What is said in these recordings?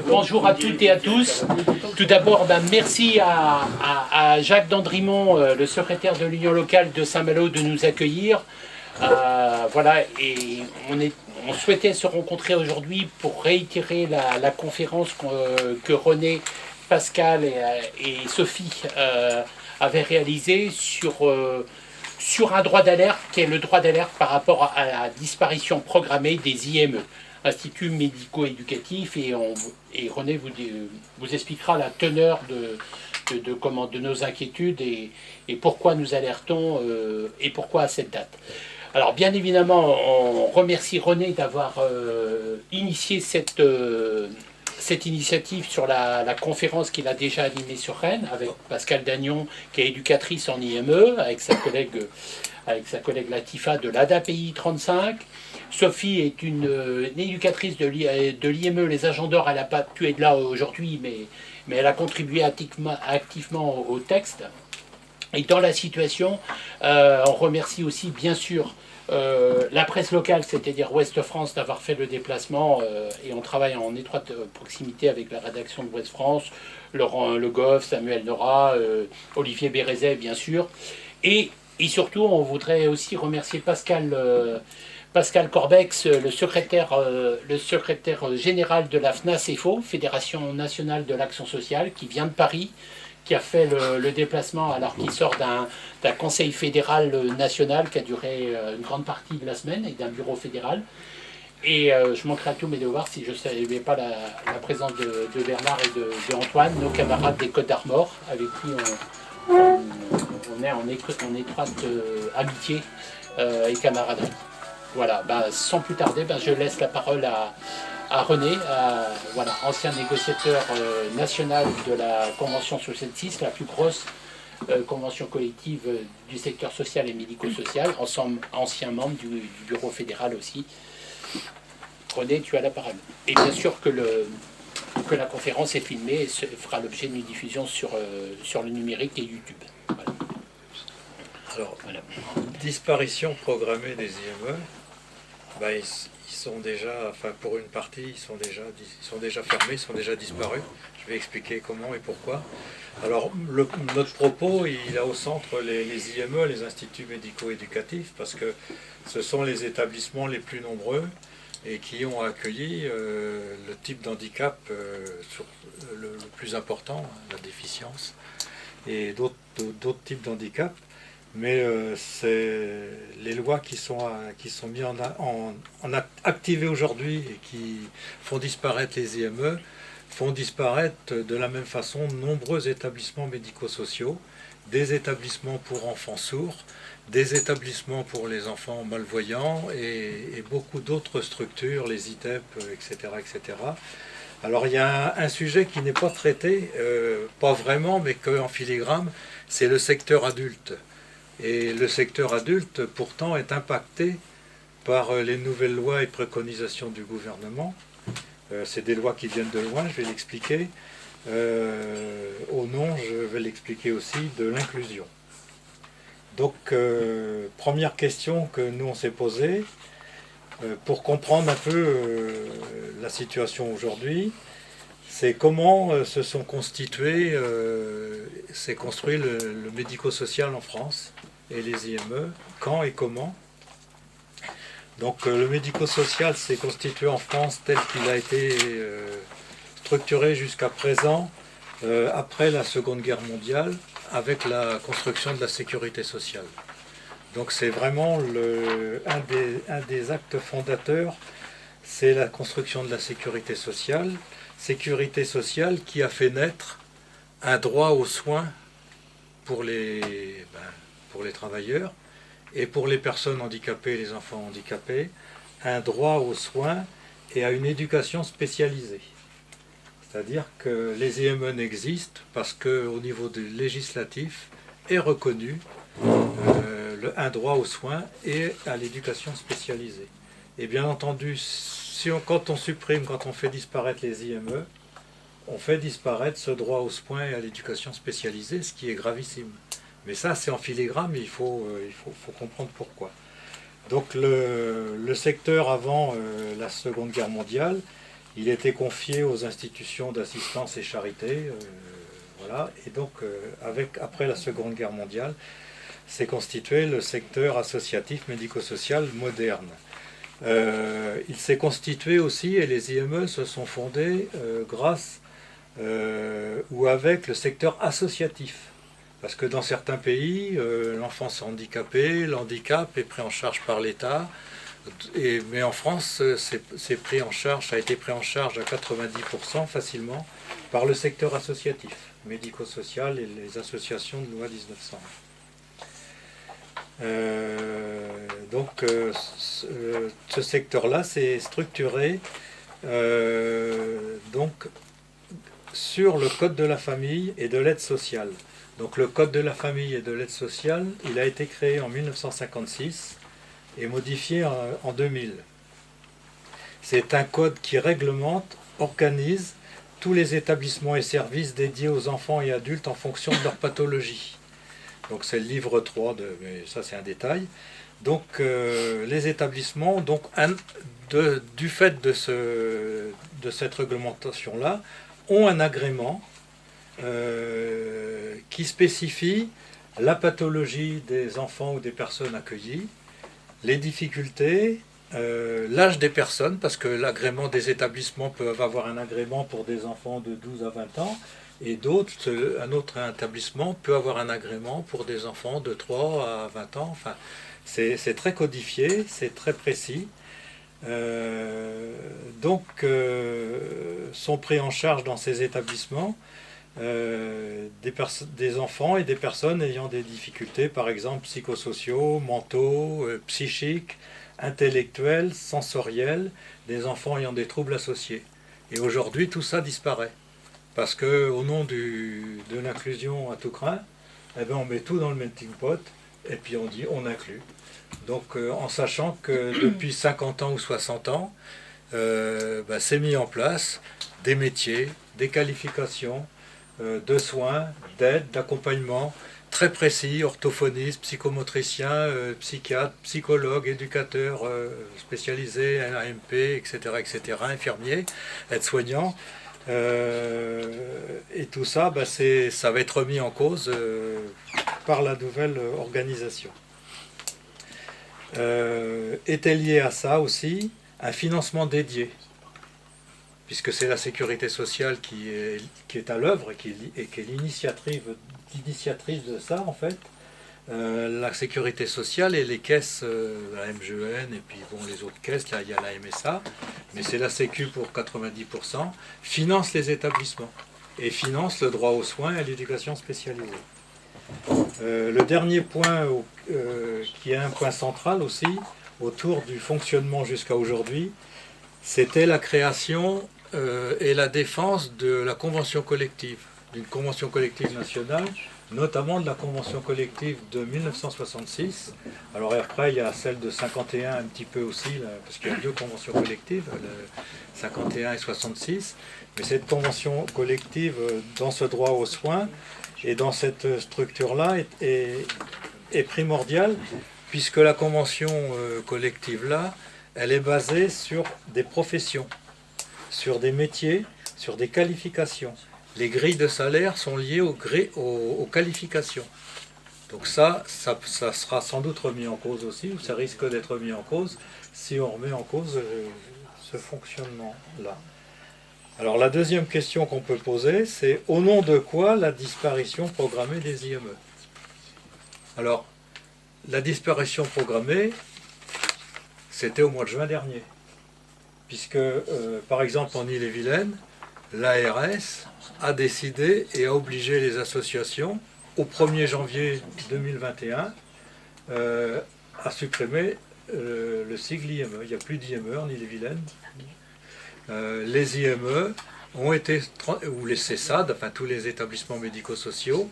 Bonjour à toutes et à tous. Tout d'abord, merci à Jacques Dandrimont, le secrétaire de l'Union locale de Saint-Malo, de nous accueillir. Voilà, et on souhaitait se rencontrer aujourd'hui pour réitérer la conférence que René, Pascal et Sophie avaient réalisée sur un droit d'alerte qui est le droit d'alerte par rapport à la disparition programmée des IME, Instituts médico-éducatifs, et René vous expliquera la teneur de nos inquiétudes et pourquoi nous alertons et pourquoi à cette date. Alors bien évidemment, on remercie René d'avoir initié cette initiative sur la conférence qu'il a déjà animée sur Rennes, avec Pascal Dagnon, qui est éducatrice en IME, avec sa collègue Latifa de l'ADAPI 35. Sophie est une éducatrice de l'IME, les Agents d'Or. Elle n'a pas pu être là aujourd'hui, mais elle a contribué activement au texte. Et dans la situation, on remercie aussi bien sûr la presse locale, c'est-à-dire Ouest France, d'avoir fait le déplacement, et on travaille en étroite proximité avec la rédaction de Ouest France, Laurent Le Goff, Samuel Nora, Olivier Bérézet bien sûr, et surtout on voudrait aussi remercier Pascal Corbex, le secrétaire général de la FNACEFO, Fédération nationale de l'action sociale, qui vient de Paris, qui a fait le déplacement alors qu'il sort d'un conseil fédéral national qui a duré une grande partie de la semaine, et d'un bureau fédéral. Et je manquerais à tous mes devoirs si je ne savais pas la présence de Bernard et de Antoine, nos camarades des Côtes d'Armor, avec qui on est en étroite amitié et camaraderie. Voilà, sans plus tarder, je laisse la parole à René, voilà, ancien négociateur national de la Convention 66, la plus grosse convention collective du secteur social et médico-social, ancien membre du bureau fédéral aussi. René, tu as la parole. Et bien sûr que la conférence est filmée et fera l'objet d'une diffusion sur le numérique et YouTube. Voilà. Alors, voilà. Disparition programmée des IME, ils sont déjà, pour une partie, ils sont déjà fermés, ils sont déjà disparus. Je vais expliquer comment et pourquoi. Alors, notre propos, il a au centre les IME, les instituts médico-éducatifs, parce que ce sont les établissements les plus nombreux et qui ont accueilli le type d'handicap le plus important, la déficience, et d'autres types d'handicap. Mais c'est les lois qui sont mises activées aujourd'hui et qui font disparaître les IME, font disparaître de la même façon de nombreux établissements médico-sociaux, des établissements pour enfants sourds, des établissements pour les enfants malvoyants et beaucoup d'autres structures, les ITEP, etc., etc. Alors il y a un sujet qui n'est pas traité, pas vraiment, mais qu'en filigrane, c'est le secteur adulte. Et le secteur adulte, pourtant, est impacté par les nouvelles lois et préconisations du gouvernement. C'est des lois qui viennent de loin, je vais l'expliquer. Au nom, je vais l'expliquer aussi, de l'inclusion. Donc, première question que nous on s'est posée, pour comprendre un peu la situation aujourd'hui, c'est comment se sont constitués, s'est construit le médico-social en France et les IME, quand et comment. Donc le médico-social s'est constitué en France tel qu'il a été structuré jusqu'à présent, après la Seconde Guerre mondiale, avec la construction de la sécurité sociale. Donc c'est vraiment un des actes fondateurs, c'est la construction de la sécurité sociale qui a fait naître un droit aux soins pour les travailleurs et pour les personnes handicapées et les enfants handicapés, un droit aux soins et à une éducation spécialisée. C'est-à-dire que les IME n'existent parce qu'au niveau législatif est reconnu un droit aux soins et à l'éducation spécialisée. Et bien entendu, quand on fait disparaître les IME, on fait disparaître ce droit aux soins et à l'éducation spécialisée, ce qui est gravissime. Mais ça, c'est en filigrane, mais il faut comprendre pourquoi. Donc le secteur avant la Seconde Guerre mondiale, il était confié aux institutions d'assistance et charité. Voilà. Et donc après la Seconde Guerre mondiale, s'est constitué le secteur associatif médico-social moderne. Il s'est constitué aussi, et les IME se sont fondés grâce ou avec le secteur associatif. Parce que dans certains pays, l'enfance handicapée, l'handicap est pris en charge par l'État. Mais en France, c'est pris en charge, ça a été pris en charge à 90% facilement par le secteur associatif, médico-social et les associations de loi 1901. Donc ce secteur-là s'est structuré donc sur le code de la famille et de l'aide sociale. Donc le code de la famille et de l'aide sociale, il a été créé en 1956 et modifié en 2000. C'est un code qui réglemente, organise tous les établissements et services dédiés aux enfants et adultes en fonction de leur pathologie. Donc c'est le livre 3, mais ça c'est un détail. Donc les établissements, donc, du fait de cette réglementation-là, ont un agrément qui spécifie la pathologie des enfants ou des personnes accueillies, les difficultés, l'âge des personnes, parce que l'agrément des établissements peut avoir un agrément pour des enfants de 12 à 20 ans, et un autre établissement peut avoir un agrément pour des enfants de 3 à 20 ans. Enfin, c'est très codifié, c'est très précis. Donc, sont pris en charge dans ces établissements des enfants et des personnes ayant des difficultés, par exemple psychosociaux, mentaux, psychiques, intellectuels, sensoriels, des enfants ayant des troubles associés. Et aujourd'hui, tout ça disparaît. Parce qu'au nom de l'inclusion à tout crin, eh ben on met tout dans le melting pot et puis on dit on inclut. Donc en sachant que depuis 50 ans ou 60 ans, c'est mis en place des métiers, des qualifications de soins, d'aide, d'accompagnement très précis, orthophonistes, psychomotriciens, psychiatres, psychologues, éducateurs spécialisés, AMP, etc., infirmiers, aides-soignants. Et tout ça, ça va être remis en cause par la nouvelle organisation. Était lié à ça aussi un financement dédié, puisque c'est la sécurité sociale qui est à l'œuvre et qui est l'initiatrice de ça en fait. La sécurité sociale et les caisses, la MGEN et puis bon, les autres caisses, là il y a la MSA, mais c'est la Sécu pour 90%, finance les établissements et finance le droit aux soins et à l'éducation spécialisée. Le dernier point qui est un point central aussi autour du fonctionnement jusqu'à aujourd'hui, c'était la création et la défense de la convention collective, d'une convention collective nationale, notamment de la convention collective de 1966. Alors après, il y a celle de 51 un petit peu aussi, là, parce qu'il y a deux conventions collectives, 51 et 66. Mais cette convention collective, dans ce droit aux soins et dans cette structure-là, est primordiale, puisque la convention collective-là, elle est basée sur des professions, sur des métiers, sur des qualifications. Les grilles de salaire sont liées aux qualifications. Donc ça sera sans doute remis en cause aussi, ou ça risque d'être remis en cause, si on remet en cause ce fonctionnement-là. Alors la deuxième question qu'on peut poser, c'est au nom de quoi la disparition programmée des IME? Alors, la disparition programmée, c'était au mois de juin dernier. Puisque, par exemple, en Ille-et-Vilaine, l'ARS a décidé et a obligé les associations, au 1er janvier 2021, à supprimer le sigle IME. Il n'y a plus d'IME en Ille-et-Vilaine. Les IME ont été, ou les CESAD, enfin tous les établissements médico-sociaux,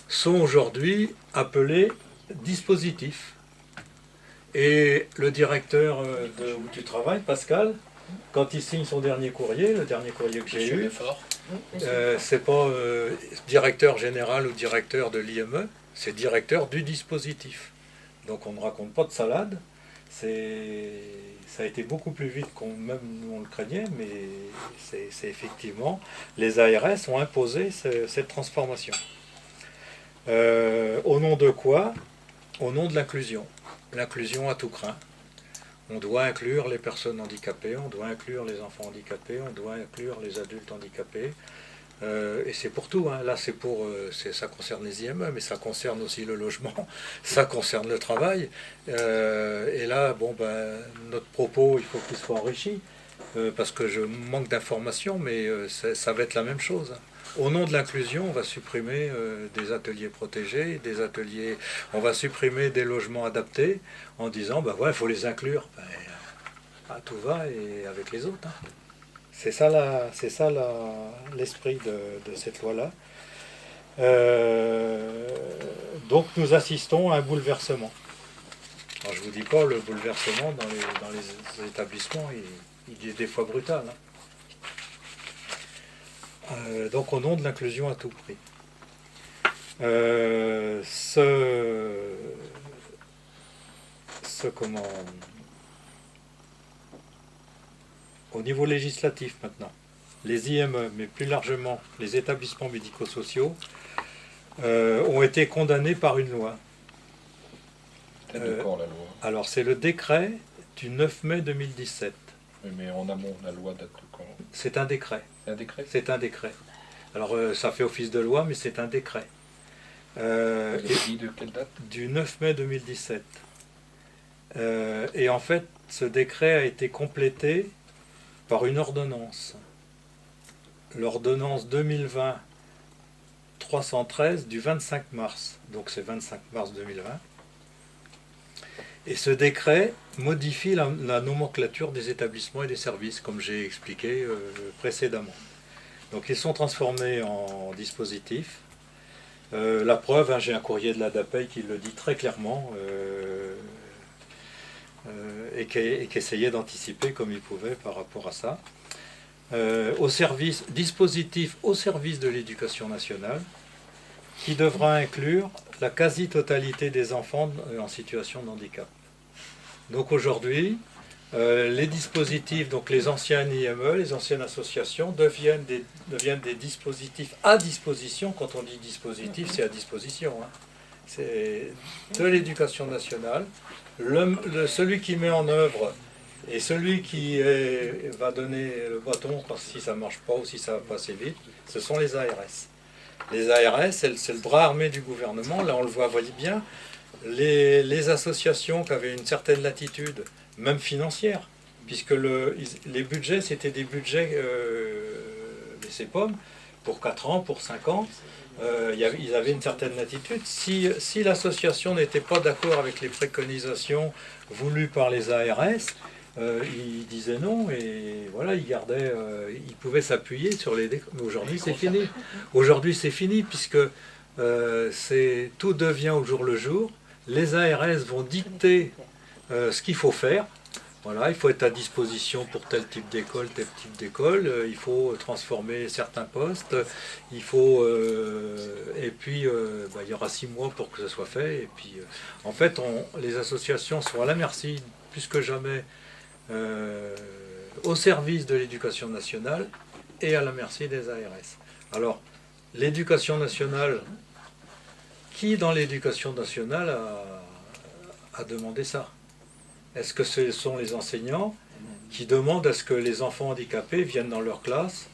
sont aujourd'hui appelés dispositifs. Et le directeur où tu travailles, Pascal, quand il signe son dernier courrier, le dernier courrier que j'ai eu, c'est pas directeur général ou directeur de l'IME, c'est directeur du dispositif. Donc on ne raconte pas de salade, ça a été beaucoup plus vite qu'on même nous on le craignait, mais c'est effectivement, les ARS ont imposé cette transformation. Au nom de quoi? Au nom de l'inclusion. L'inclusion à tout craint. On doit inclure les personnes handicapées, on doit inclure les enfants handicapés, on doit inclure les adultes handicapés. Et c'est pour tout, hein. Là ça concerne les IME, mais ça concerne aussi le logement, ça concerne le travail. Et là, bon, notre propos, il faut qu'il soit enrichi, parce que je manque d'informations, mais ça va être la même chose, hein. Au nom de l'inclusion, on va supprimer des ateliers protégés, on va supprimer des logements adaptés, en disant, il faut les inclure. Tout va et avec les autres, hein. C'est ça l'esprit de cette loi-là. Donc nous assistons à un bouleversement. Alors, je ne vous dis pas, le bouleversement dans les établissements, il est des fois brutal, hein. Donc au nom de l'inclusion à tout prix. Au niveau législatif maintenant, les IME, mais plus largement les établissements médico-sociaux, ont été condamnés par une loi. C'est de quand la loi? Alors c'est le décret du 9 mai 2017. Oui, mais en amont, la loi date de quand? C'est un décret. C'est un décret? C'est un décret. Alors ça fait office de loi, mais c'est un décret. De quelle date? Du 9 mai 2017. Et en fait, ce décret a été complété par une ordonnance. L'ordonnance 2020-313 du 25 mars. Donc c'est 25 mars 2020. Et ce décret modifie la nomenclature des établissements et des services, comme j'ai expliqué précédemment. Donc ils sont transformés en dispositifs. La preuve, hein, j'ai un courrier de l'ADAPEI qui le dit très clairement et qui essayait d'anticiper comme il pouvait par rapport à ça. Dispositif au service de l'éducation nationale qui devra inclure la quasi-totalité des enfants en situation de handicap. Donc aujourd'hui, les dispositifs, donc les anciens IME, les anciennes associations deviennent des dispositifs à disposition. Quand on dit dispositif, c'est à disposition, hein. C'est de l'éducation nationale. Celui qui met en œuvre et celui qui va donner le bâton si ça ne marche pas ou si ça va pas assez vite, ce sont les ARS. Les ARS, c'est le bras armé du gouvernement. Là, on le voit bien. Les associations qui avaient une certaine latitude, même financière, puisque les budgets, c'était des budgets des CEPOM, pour 4 ans, pour 5 ans, ils avaient une certaine latitude. Si l'association n'était pas d'accord avec les préconisations voulues par les ARS, ils disaient non, et voilà, ils pouvaient s'appuyer sur les décrets. Mais aujourd'hui, c'est fini. Aujourd'hui, c'est fini, puisque tout devient au jour le jour. Les ARS vont dicter ce qu'il faut faire. Voilà, il faut être à disposition pour tel type d'école, il faut transformer certains postes, il faut et puis il y aura 6 mois pour que ça soit fait. Et puis en fait, les associations sont à la merci plus que jamais au service de l'éducation nationale et à la merci des ARS. Alors, l'éducation nationale, qui dans l'éducation nationale a demandé ça? Est-ce que ce sont les enseignants qui demandent à ce que les enfants handicapés viennent dans leur classe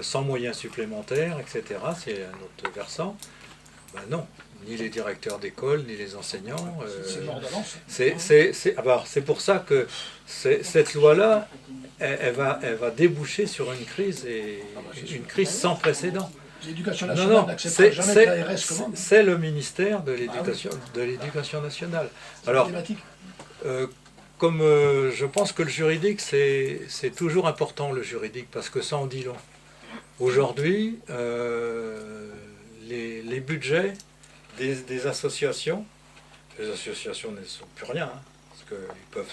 sans moyens supplémentaires, etc. C'est un autre versant. Non, ni les directeurs d'école, ni les enseignants. C'est pour ça que cette loi-là, elle va déboucher sur une crise, une crise sans précédent. L'éducation nationale n'acceptera jamais que l'ARS commande. C'est le ministère de l'éducation nationale. Alors, comme je pense que le juridique, c'est toujours important, le juridique, parce que ça en dit long. Aujourd'hui, les budgets des associations, les associations ne sont plus rien, hein, parce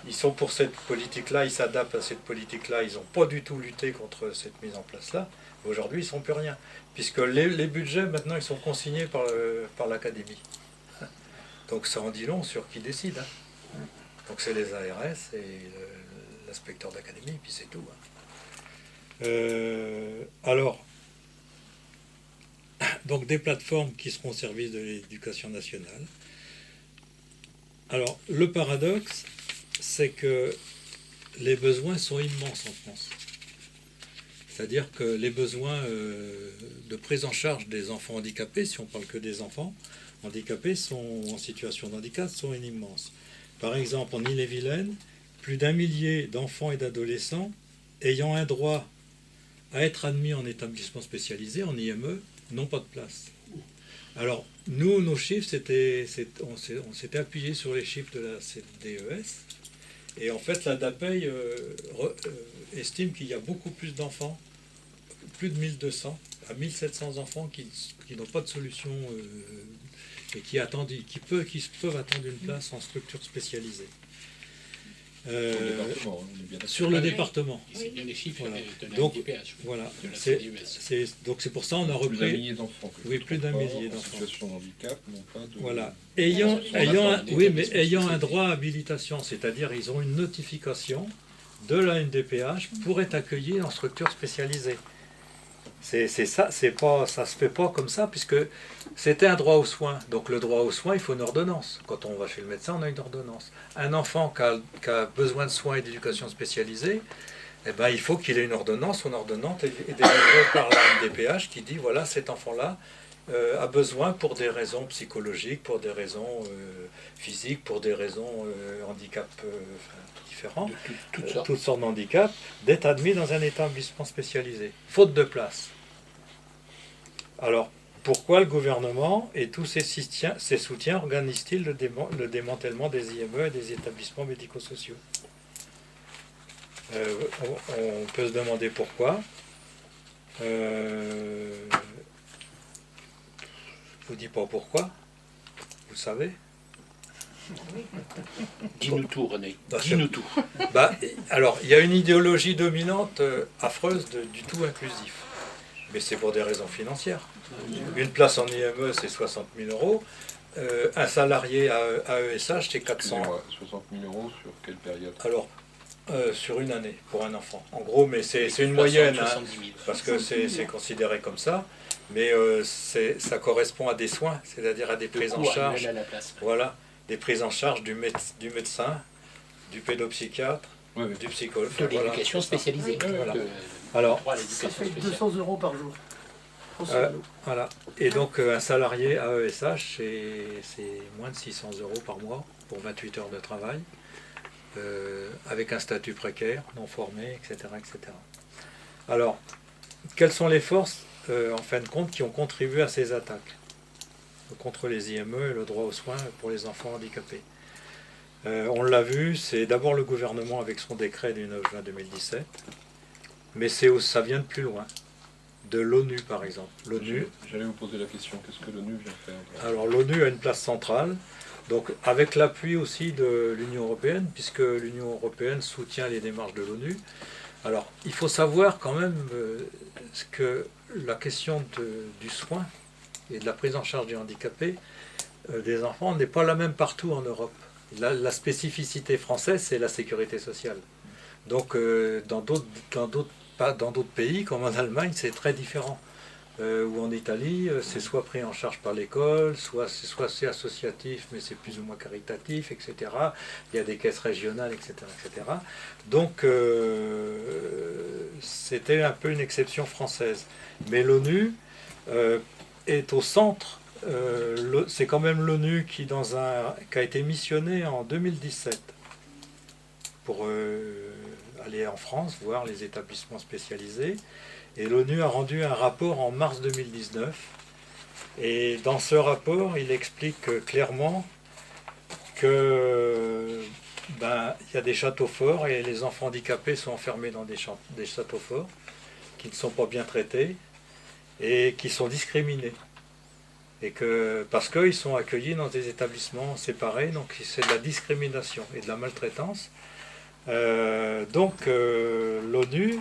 qu'ils sont pour cette politique-là, ils s'adaptent à cette politique-là, ils n'ont pas du tout lutté contre cette mise en place-là. Aujourd'hui, ils ne sont plus rien, puisque les budgets, maintenant, ils sont consignés par l'Académie. Donc ça en dit long sur qui décide. Hein. Donc c'est les ARS et l'inspecteur d'académie, puis c'est tout. Hein. Alors, donc des plateformes qui seront au service de l'éducation nationale. Alors, le paradoxe, c'est que les besoins sont immenses en France. C'est-à-dire que les besoins de prise en charge des enfants handicapés, si on parle que des enfants handicapés sont en situation de handicap, sont immenses. Par exemple, en Ille-et-Vilaine, plus d'1 millier d'enfants et d'adolescents ayant un droit à être admis en établissement spécialisé, en IME, n'ont pas de place. Alors, nous, nos chiffres, on s'était appuyé sur les chiffres de la CDES, et en fait, la DAPEI estime qu'il y a beaucoup plus d'enfants, plus de 1200 à 1700 enfants qui n'ont pas de solution et qui peuvent attendre une place en structure spécialisée. Sur le département. C'est bien les chiffres voilà. de la Donc, DPH, voilà. de la CDES. Donc c'est pour ça on a Plus d'un repris. millier d'enfants. Oui, plus d'un millier En d'enfants. situation de handicap, non pas de... Voilà. Ayant Un droit à habilitation, c'est-à-dire ils ont une notification de la NDPH pour être accueillis en structure spécialisée. C'est ça, ça se fait pas comme ça, puisque c'était un droit aux soins. Donc le droit aux soins, il faut une ordonnance. Quand on va chez le médecin, on a une ordonnance. Un enfant qui a besoin de soins et d'éducation spécialisée, eh ben, il faut qu'il ait une ordonnance. Son ordonnance est délivrée par la NDPH qui dit, voilà, cet enfant-là a besoin pour des raisons psychologiques, pour des raisons physiques, pour des raisons handicap différents, toutes sortes de handicaps, d'être admis dans un établissement spécialisé, faute de place. Alors, pourquoi le gouvernement et tous ses soutiens organisent-ils le démantèlement des IME et des établissements médico-sociaux? On peut se demander pourquoi. Je vous dis pas pourquoi, vous savez. Dis-nous tout, René. Dis-nous tout. Alors, il y a une idéologie dominante affreuse du tout inclusif. Mais c'est pour des raisons financières. Une place en IME, c'est 60 000 euros. Un salarié à ESH, c'est 400. 60 000 euros sur quelle période? Alors, sur une année, pour un enfant. En gros, mais c'est une moyenne, hein, parce que c'est considéré comme ça. Mais ça correspond à des soins, c'est-à-dire à des prises en charge. Voilà. Des prises en charge du médecin, du pédopsychiatre, du psychologue. De l'éducation spécialisée. Voilà. Alors, ça fait 200 euros par jour. Voilà. Et donc, un salarié à ESH, c'est moins de 600 euros par mois pour 28 heures de travail, avec un statut précaire, non formé, etc., etc. Alors, quelles sont les forces, en fin de compte, qui ont contribué à ces attaques contre les IME et le droit aux soins pour les enfants handicapés? On l'a vu, c'est d'abord le gouvernement avec son décret du 9 juin 2017, mais ça vient de plus loin, de l'ONU par exemple. L'ONU. J'allais vous poser la question, qu'est-ce que l'ONU vient faire? Alors l'ONU a une place centrale, donc avec l'appui aussi de l'Union européenne, puisque l'Union européenne soutient les démarches de l'ONU. Alors il faut savoir quand même que la question du soin et de la prise en charge des handicapés, des enfants, n'est pas la même partout en Europe. La spécificité française, c'est la sécurité sociale. Donc dans d'autres pays, comme en Allemagne, c'est très différent. Ou en Italie, c'est soit pris en charge par l'école, soit c'est associatif, mais c'est plus ou moins caritatif, etc. Il y a des caisses régionales, etc. etc. Donc c'était un peu une exception française. Mais l'ONU est au centre. C'est quand même l'ONU qui a été missionné en 2017 pour aller en France voir les établissements spécialisés. Et l'ONU a rendu un rapport en mars 2019. Et dans ce rapport, il explique clairement que il y a des châteaux forts et les enfants handicapés sont enfermés dans des châteaux forts qui ne sont pas bien traités et qui sont discriminés. Et parce qu'ils sont accueillis dans des établissements séparés, donc c'est de la discrimination et de la maltraitance. L'ONU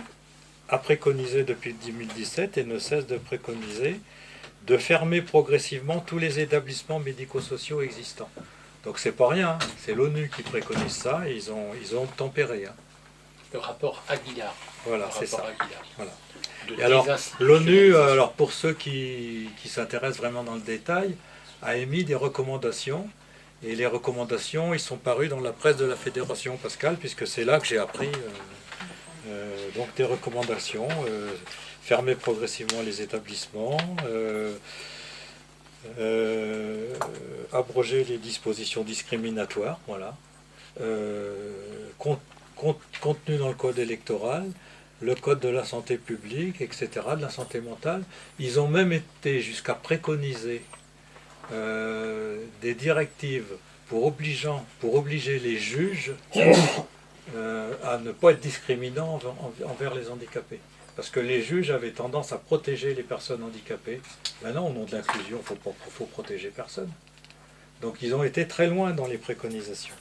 a préconisé depuis 2017 et ne cesse de préconiser de fermer progressivement tous les établissements médico-sociaux existants. Donc c'est pas rien, hein. C'est l'ONU qui préconise ça et ils ont tempéré. Hein. Le rapport Aguilar. Voilà, Le c'est ça. rapport Aguilar. Voilà. De Et alors, l'ONU, désinstitutionnalisation. alors pour ceux qui s'intéressent vraiment dans le détail, a émis des recommandations. Et les recommandations, ils sont parus dans la presse de la Fédération Pascal, puisque c'est là que j'ai appris donc des recommandations. Fermer progressivement les établissements, abroger les dispositions discriminatoires, voilà. Contenu dans le code électoral, le code de la santé publique, etc., de la santé mentale. Ils ont même été jusqu'à préconiser des directives pour obliger les juges à ne pas être discriminants envers les handicapés. Parce que les juges avaient tendance à protéger les personnes handicapées. Maintenant, au nom de l'inclusion, il faut protéger personne. Donc ils ont été très loin dans les préconisations.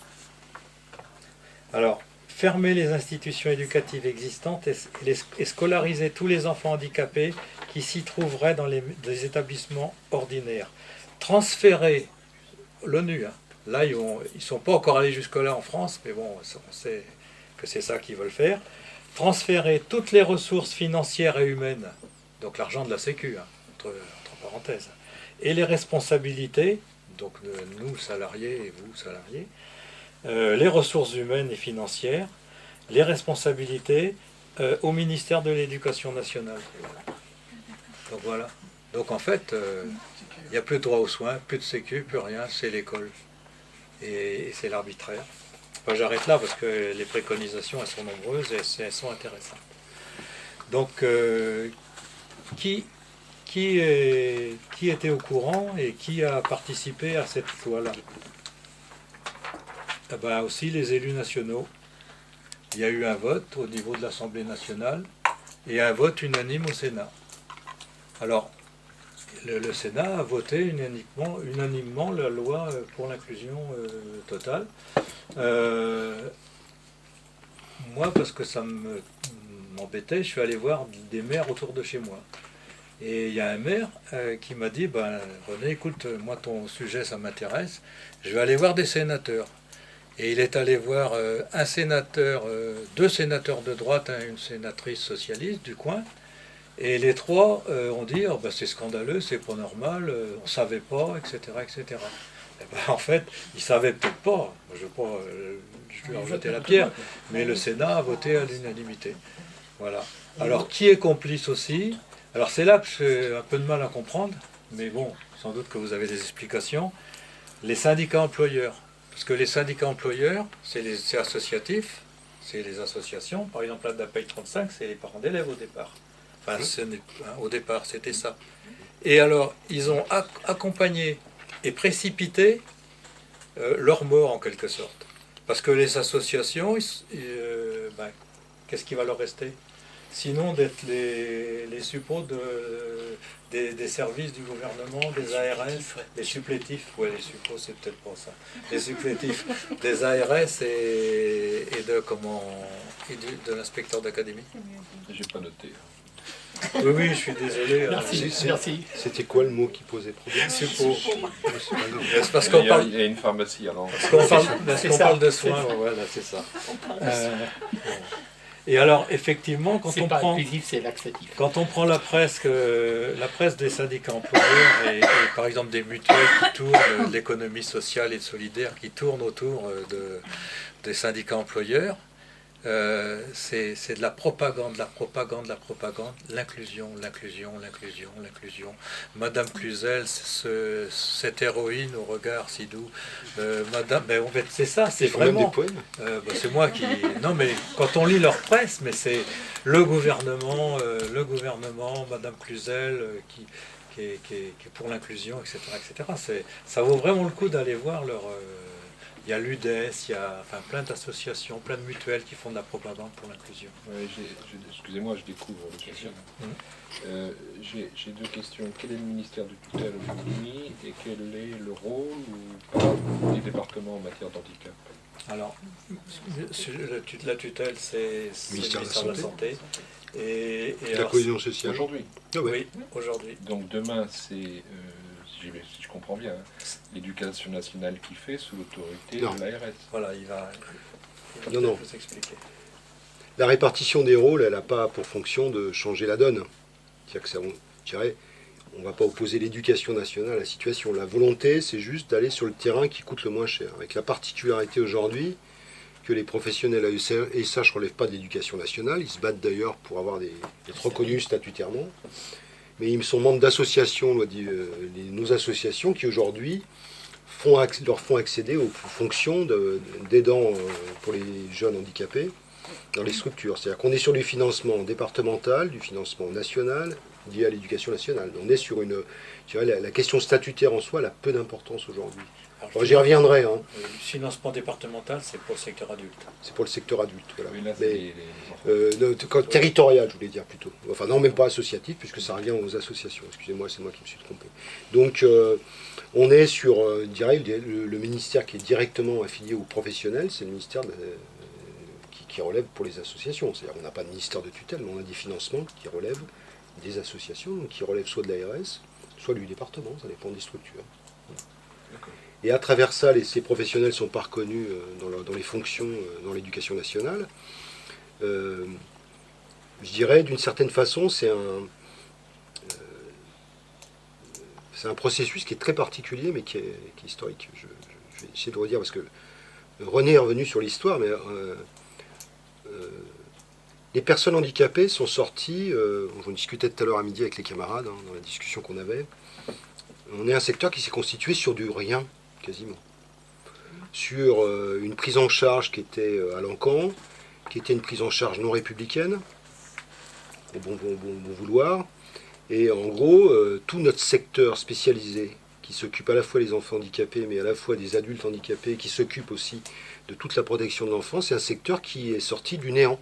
Alors, fermer les institutions éducatives existantes et scolariser tous les enfants handicapés qui s'y trouveraient dans des établissements ordinaires. Transférer l'ONU, hein. Là ils ne sont pas encore allés jusque-là en France, mais bon, on sait que c'est ça qu'ils veulent faire. Transférer toutes les ressources financières et humaines, donc l'argent de la Sécu, hein, entre parenthèses, et les responsabilités, donc nous salariés et vous salariés, les ressources humaines et financières, les responsabilités au ministère de l'Éducation nationale. Donc voilà. Donc en fait, il n'y a plus de droit aux soins, plus de sécu, plus rien, c'est l'école. Et c'est l'arbitraire. Enfin, j'arrête là parce que les préconisations, elles sont nombreuses et elles sont intéressantes. Donc, qui était au courant et qui a participé à cette loi-là? Eh ben, aussi les élus nationaux. Il y a eu un vote au niveau de l'Assemblée nationale et un vote unanime au Sénat. Alors, le Sénat a voté unanimement la loi pour l'inclusion totale. Moi, parce que ça m'embêtait, je suis allé voir des maires autour de chez moi. Et il y a un maire qui m'a dit, René, écoute, moi ton sujet ça m'intéresse, je vais aller voir des sénateurs. Et il est allé voir un sénateur, deux sénateurs de droite, une sénatrice socialiste du coin. Et les trois ont dit, c'est scandaleux, c'est pas normal, on ne savait pas, etc. etc. Et en fait, ils ne savaient peut-être pas, je ne veux pas leur jeter la pierre, mais le Sénat a voté à l'unanimité. Voilà. Alors, qui est complice aussi? Alors, c'est là que j'ai un peu de mal à comprendre, mais bon, sans doute que vous avez des explications. Les syndicats employeurs. Parce que les syndicats employeurs, c'est associatif, c'est les associations. Par exemple, l'ADAPEI 35, c'est les parents d'élèves au départ. Enfin, au départ, c'était ça. Et alors, ils ont accompagné et précipité leur mort, en quelque sorte. Parce que les associations, qu'est-ce qui va leur rester? Sinon, d'être les suppôts des services du gouvernement, des ARS, les supplétifs, ouais, les suppôts, c'est peut-être pas ça. Les supplétifs des ARS et de l'inspecteur d'académie. J'ai pas noté. Oui, je suis désolé. Merci. C'était quoi le mot qui posait problème? Suppôts. C'est parce Il qu'on y parle, a une pharmacie alors. parle de soins, voilà, c'est ça. Et alors, effectivement, quand C'est on pas prend... inclusif, c'est laxatif. Quand on prend la presse des syndicats employeurs et par exemple des mutuelles qui tournent, de l'économie sociale et solidaire qui tournent autour des syndicats employeurs, c'est de la propagande, l'inclusion. Madame Cluzel, cette héroïne au regard si doux. Madame, en fait, c'est ça, c'est vraiment... Même des poèmes. C'est moi qui... Non, mais quand on lit leur presse, mais c'est le gouvernement, Madame Cluzel, qui est pour l'inclusion, etc. Ça vaut vraiment le coup d'aller voir leur... Il y a l'UDES, il y a plein d'associations, plein de mutuelles qui font de la propagande pour l'inclusion. Ouais, excusez-moi, je découvre le sujet. J'ai deux questions. Quel est le ministère de tutelle aujourd'hui et quel est le rôle ou pas des départements en matière d'handicap? Alors, la tutelle, c'est le ministère de la Santé. Et la cohésion sociale. Aujourd'hui. Ah ouais. Oui, aujourd'hui. Donc demain, c'est, si si je comprends bien, l'éducation nationale qui fait sous l'autorité Non. de l'ARS. Voilà, il va Non, non. vous expliquer. La répartition des rôles, elle n'a pas pour fonction de changer la donne. C'est-à-dire que ça, je dirais, on ne va pas opposer l'éducation nationale à la situation. La volonté, c'est juste d'aller sur le terrain qui coûte le moins cher. Avec la particularité aujourd'hui que les professionnels à ESH ne relèvent pas de l'éducation nationale. Ils se battent d'ailleurs pour être reconnus statutairement. Mais ils sont membres d'associations, nos associations qui aujourd'hui leur font accéder aux fonctions d'aidants pour les jeunes handicapés dans les structures. C'est-à-dire qu'on est sur du financement départemental, du financement national, lié à l'éducation nationale. On est sur la question statutaire en soi, elle a peu d'importance aujourd'hui. Alors, J'y reviendrai, hein. Le financement départemental, c'est pour le secteur adulte. C'est pour le secteur adulte. Voilà. Oui, là, c'est Mais, territorial, je voulais dire plutôt. Enfin, non, même pas associatif, puisque ça revient aux associations. Excusez-moi, c'est moi qui me suis trompé. Donc, on est sur, je dirais, le ministère qui est directement affilié aux professionnels, c'est le ministère qui relève pour les associations. C'est-à-dire qu'on n'a pas de ministère de tutelle, mais on a des financements qui relèvent des associations, donc qui relèvent soit de l'ARS, soit du département, ça dépend des structures. Et à travers ça, ces professionnels ne sont pas reconnus dans les fonctions dans l'éducation nationale. Je dirais, d'une certaine façon, c'est un processus qui est très particulier, mais qui est historique. Je vais essayer de redire, parce que René est revenu sur l'histoire, mais les personnes handicapées sont sorties, j'en discutais tout à l'heure à midi avec les camarades, dans la discussion qu'on avait, on est un secteur qui s'est constitué sur du rien, quasiment. Sur une prise en charge qui était à l'encan, qui était une prise en charge non républicaine, au bon vouloir, et en gros, tout notre secteur spécialisé, qui s'occupe à la fois des enfants handicapés, mais à la fois des adultes handicapés, qui s'occupe aussi de toute la protection de l'enfant, c'est un secteur qui est sorti du néant.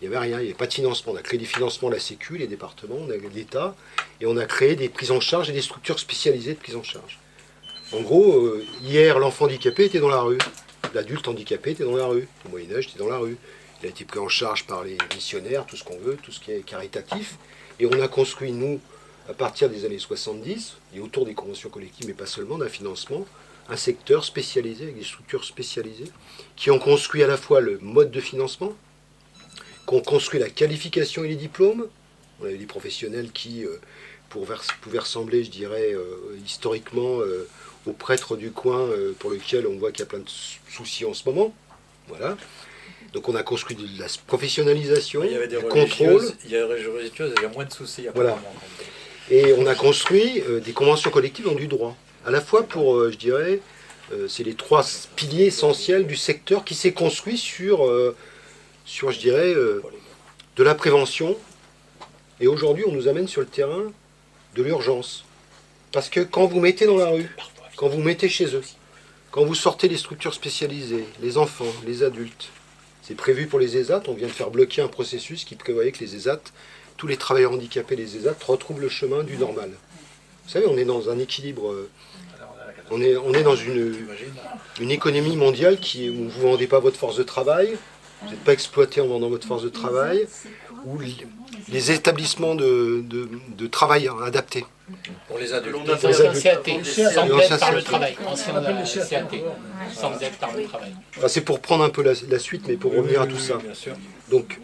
Il n'y avait rien, il n'y avait pas de financement. On a créé des financements, la Sécu, les départements, on a l'État, et on a créé des prises en charge et des structures spécialisées de prise en charge. En gros, hier, l'enfant handicapé était dans la rue, l'adulte handicapé était dans la rue, au Moyen-Âge était dans la rue. Il a été pris en charge par les missionnaires, tout ce qu'on veut, tout ce qui est caritatif, et on a construit, nous, à partir des années 70, et autour des conventions collectives, mais pas seulement, d'un financement, un secteur spécialisé, avec des structures spécialisées, qui ont construit à la fois le mode de financement, qui ont construit la qualification et les diplômes. On avait des professionnels qui pouvaient ressembler, je dirais, historiquement, aux prêtres du coin, pour lesquels on voit qu'il y a plein de soucis en ce moment. Voilà. Donc on a construit de la professionnalisation, Il y avait des du contrôle. il y a des religieuses, il y a moins de soucis. Voilà. Apparemment. Et on a construit des conventions collectives dans du droit. À la fois pour, je dirais, c'est les trois piliers essentiels du secteur qui s'est construit sur je dirais, de la prévention. Et aujourd'hui, on nous amène sur le terrain de l'urgence. Parce que quand vous mettez dans la rue, quand vous mettez chez eux, quand vous sortez les structures spécialisées, les enfants, les adultes, c'est prévu pour les ESAT, on vient de faire bloquer un processus qui prévoyait que les ESAT, tous les travailleurs handicapés des ESAT retrouvent le chemin du normal. Vous savez, on est dans un équilibre, on est dans une économie mondiale où vous ne vendez pas votre force de travail, vous n'êtes pas exploité en vendant votre force de travail, ou les établissements de travail adaptés. Pour les adultes. Ancien CAT, sans L'ancien aide par le CAT. travail. Ancien CAT, sans aide par le travail. Enfin, c'est pour prendre un peu la suite, mais pour revenir à tout ça. Bien sûr. Donc,